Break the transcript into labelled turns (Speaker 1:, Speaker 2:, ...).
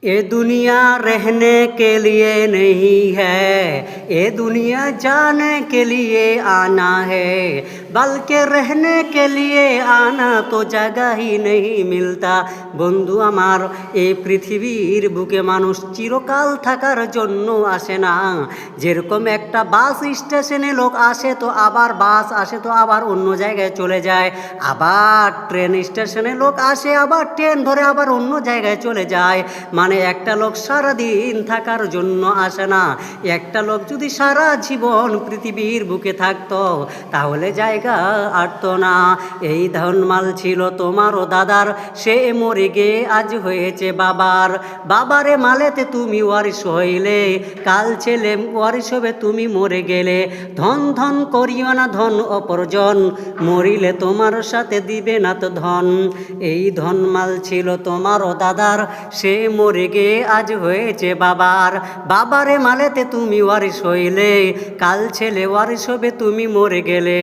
Speaker 1: ये दुनिया रहने के लिए नहीं है, ये दुनिया जाने के लिए आना है, बल्कि रहने के लिए आना तो जगह ही नहीं मिलता। বন্ধু আমার, এই পৃথিবীর বুকে মানুষ চিরকাল থাকার জন্য আসে না। যেরকম একটা বাস স্টেশনে লোক আসে তো আবার বাস আসে তো আবার অন্য জায়গায় চলে যায়, আবার ট্রেন স্টেশনে লোক আসে আবার ট্রেন ধরে আবার অন্য জায়গায় চলে যায়। মানে একটা লোক সারাদিন থাকার জন্য আসে না। একটা লোক যদি সারা জীবন পৃথিবীর বুকে থাকতো তাহলে জায়গা আটতো না। এই ধনমাল ছিল তোমারও দাদার, সে মরে গিয়ে আজ হয়েছে বাবার। বাবারে মালেতে তুমি ওয়ারিশ হইলে, কাল ছেলে ওয়ারিশ হবে তুমি মরে গেলে। ধন ধন করিও না ধন অপরজন, মরিলে তোমার সাথে দিবে না তো ধন। এই ধনমাল ছিল তোমারও দাদার, সে মরে গিয়ে আজ হয়েছে বাবার। বাবারে মালেতে তুমি ওয়ারিশ হইলে, কাল ছেলে ওয়ারিশ হবে তুমি মরে গেলে।